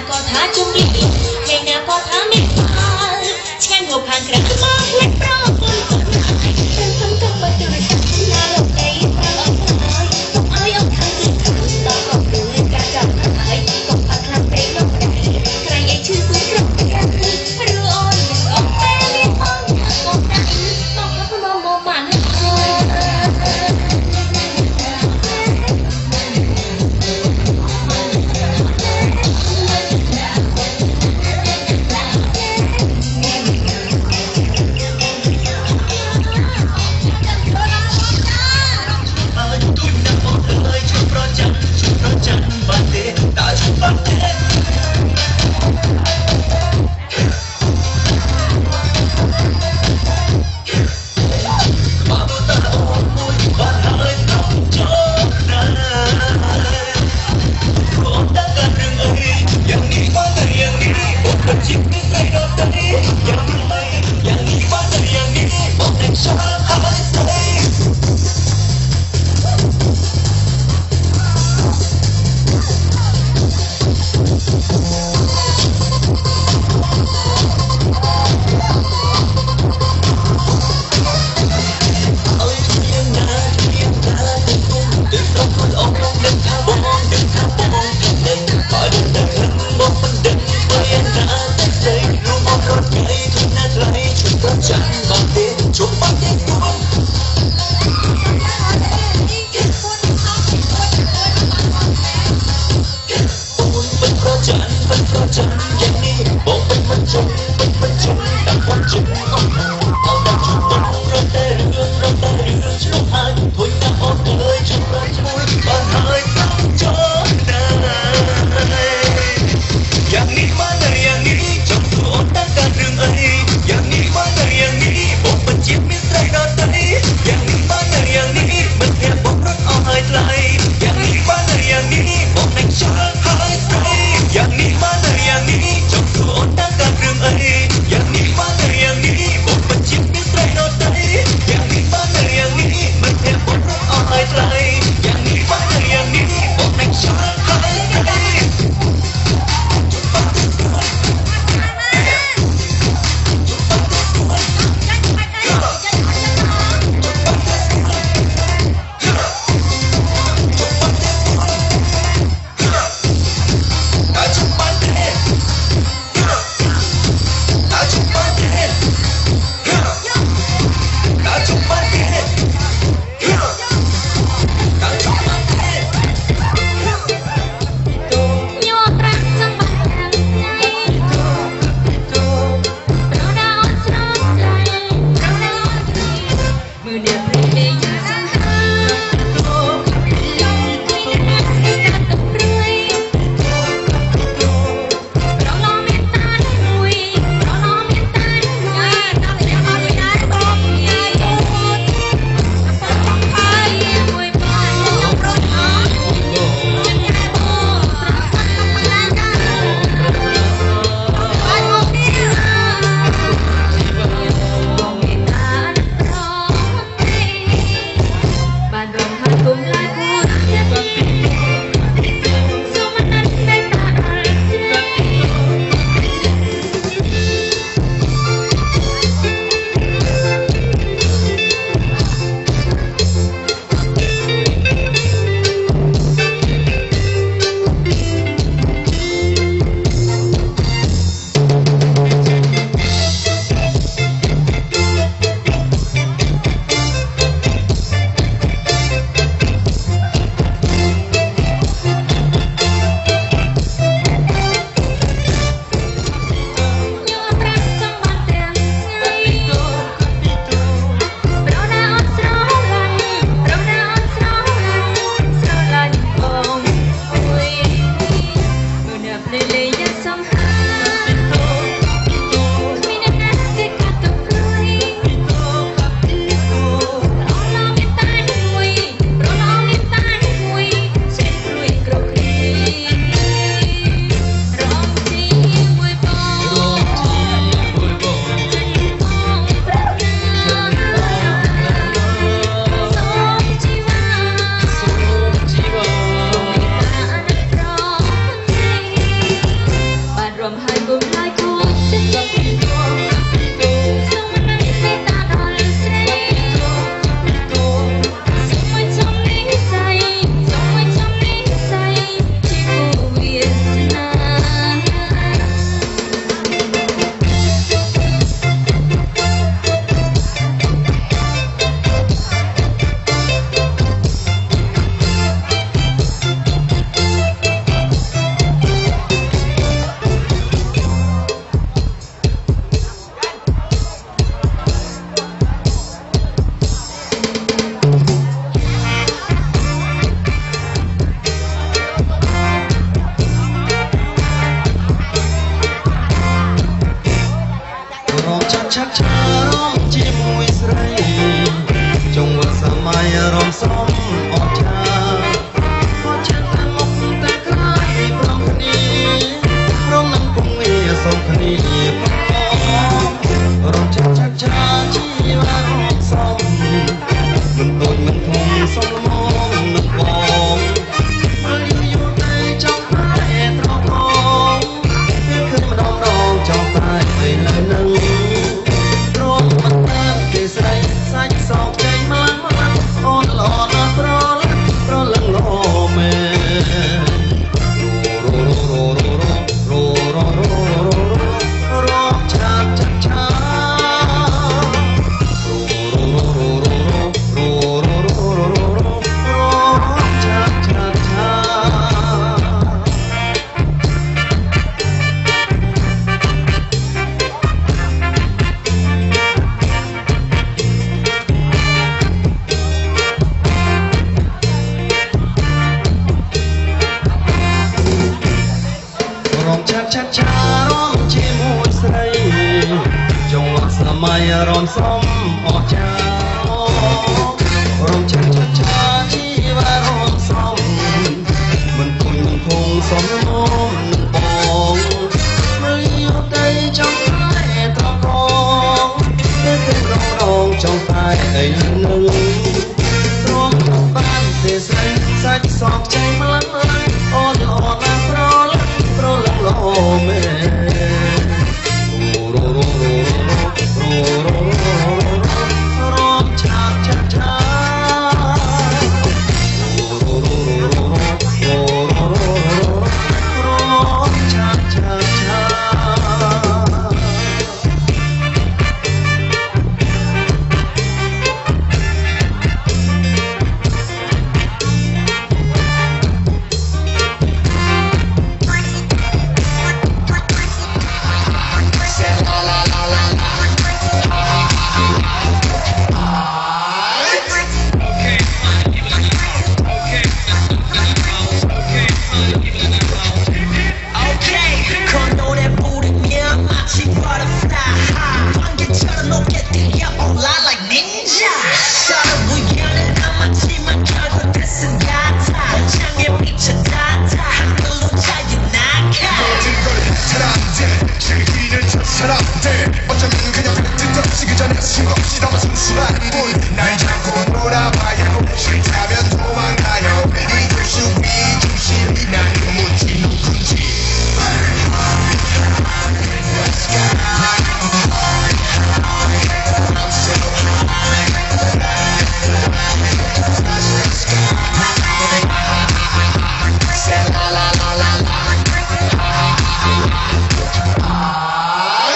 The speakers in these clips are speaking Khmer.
ក៏ថាជុំលីថ្ងៃណាក៏ថាមានផលឆ្ងាញ់ហូបខាងក្រៅមកលេចប្រពន្ធខ្ញុំបើទៅណាលោកអីប្រអប់ហើយអើយអត់ខាងទីខាងដល់ក៏ព្រឺការចាប់ហើយកុំអត់ខ្លាំងពេកលោកក្រែងអីឈឺគូក្រំកាឬអូនអត់តែមានអងកុំតែមកបាន Hãy subscribe cho kênh Ghiền Mì Gõ để không bỏ lỡ រំសំអស្ចារ្យអស្ចារ្យតែមុខតែក្រោយព្រមគ្នាព្រមនឹងពុំងារសុំគ្នារំចាក់ចាក់ចាជីវារំសំមិនដូចមិនធំសុំមកនឹងបងយូរតែចង់តែត្រង់ផងគឺម្ដងចង់តែឥឡូវនឹងរំមិនតាមគេស្រីសាច់សោកចេញមកអូនល្អណាស់ប្រលឹងល្អមែនរំឆាប់ចាក់ឆាចាត់ចារំជាមួយស្រីចង្វាក់សម័យរំសំអស្ចារ្យរំចាត់ចាជីវារំសំមិនធំមិនធំសំងបងមើលយកតែចង់តែត្រកងតែរងចង់តែឥឡូវនឹងរំបានទេស្រីសាច់សក់ចេញមកអូនល្អណាស់ប្រលឹងល្អមែនរំឆាប់ចាក់ឆារំឆាប់ចាក់ឆា어쩌면 그냥 뜻없이 그 전에 쉼없이 너무 순수한 날 잡고 놀아봐요 싫다면 도망가요 이길 수 위중심이 난 무지 누군지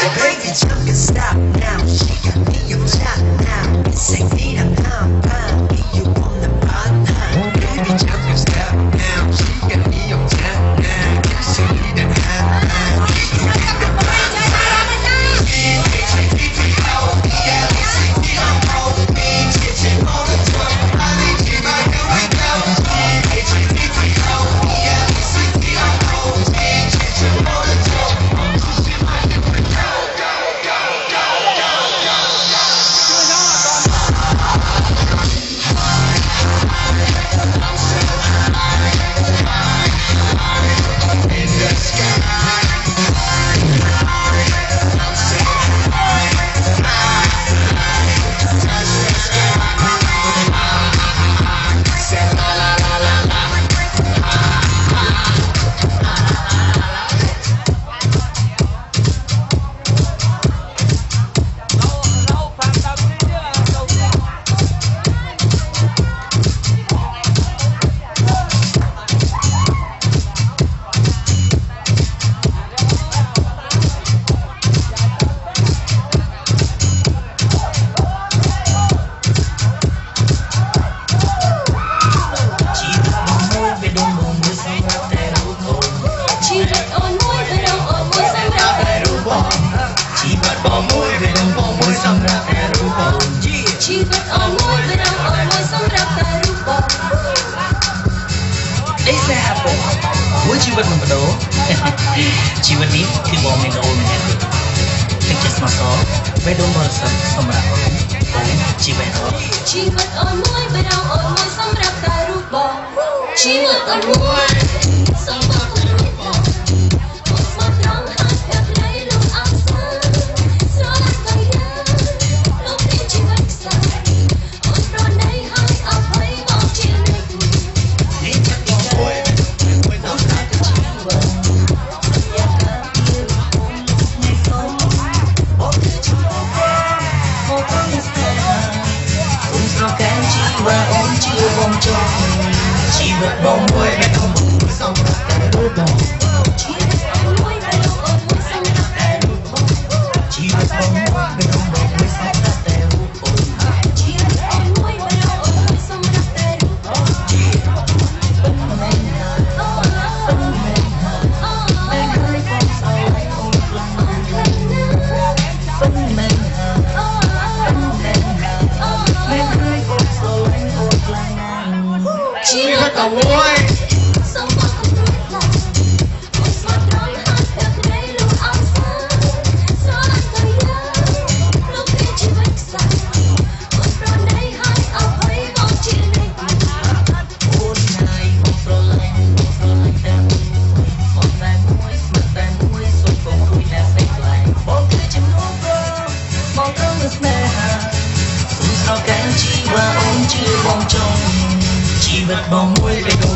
Baby, jump and stop now. She got me on top now. Say me I'm pound. You on the bottom. Baby, jump and stop now. She got me on top now. Say me the Chibat mempedo, chibat ni di bawah menu menu. Kecil masuk, bedung bersam sembarang. ជីវិត ជីវិតអូនមួយបេះដូងអូនមួយសម្រាប់តែរូបបងជីវិតអូនមួយសម្រាប់តែរូបបងអូនស្មោះត្រង់ហើយតែផ្លៃលំអស់សាស្រឡាញ់តែយ៉ាងលោកព្រានជីវិតខ្សែអូនប្រណីហើយអភ័យមកជានិច្ចនេះជាបងមួយអូនតែជីវិតយ៉ាងកាពីអូននេះសូមអូនជាជីវិតមកទៅស្នេហាអូនស្រកានជីវិតអូនជាបងចង់ជីវិតបងមួយដែលខ្ញុំសម្រាប់តែរូបបងជីវិតបងមួយដែលអូនមួយសម្រាប់តែរូបបងជីវិតបងមួយដែលអូនមួយសម្រាប់តែរូបបងជីវិតបងមួយដែលអូនមួយសម្រាប់តែរូបបងជីវិតបងមិនណាអូមិនណាអូមិនเคยបងស្រឡាញ់អូនខ្លាំងណាស់មិនមែនណាអូមិនណាអូមិនเคยបងស្រឡាញ់អូនខ្លាំងណាស់ជីវិតបងមួយសំបកកំរួចឡាអូនស្មោះត្រង់ហើយតែក្ដីលំអស់សាស្រឡាញ់តែយ៉ាងលោកព្រានជីវិតខ្សែអូនប្រណីហើយអភ័យមកជានិច្ចអូនណាយអូនស្រឡាញ់តែអូនតែមួយស្មាត់តែមួយសុំបងរួយតែសេចក្ដីបងគឺចំនួនបងត្រង់ស្នេហាអូនស្រកានជីវិតអូនជាបងចង់ជីវិតបងមួយដែល